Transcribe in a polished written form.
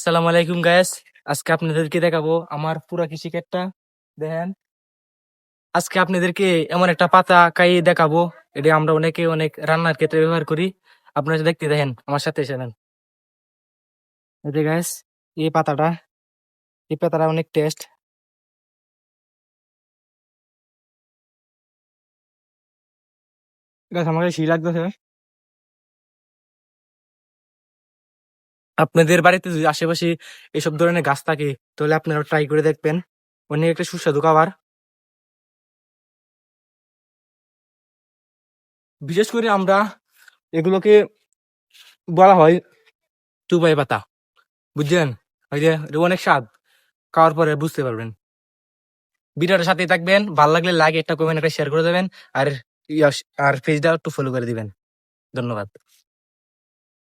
আসসালামু আলাইকুম গায়েস। আজকে আপনাদেরকে দেখাবো আমার পুরা কৃষিক্ষেতটা। দেখেন, আজকে আপনাদেরকে এমন একটা পাতা খাইয়ে দেখাবো, এটা আমরা অনেকে অনেক রান্নার ক্ষেত্রে ব্যবহার করি। আপনারা দেখতে দেখেন, আমার সাথে এসেছেন। এই যে গায়েস, এই পাতাটা এই পাতাটা অনেক টেস্ট। গাছ আমাকে শি লাগতেছে। আপনাদের বাড়িতে যদি আশেপাশে এসব ধরনের গাছ থাকে, তাহলে আপনারা ট্রাই করে দেখবেন। অনেক একটা সুস্বাদু খাবার। বিশেষ করে আমরা এগুলোকে বলা হয় টুবাই পাতা, বুঝছেন? ওই যে এটা অনেক স্বাদ, খাওয়ার পরে বুঝতে পারবেন। ভিডিওটার সাথে থাকবেন, ভালো লাগলে লাইক একটা কমেন্ট একটা শেয়ার করে দেবেন। আর আর পেজটা একটু ফলো করে দিবেন। ধন্যবাদ।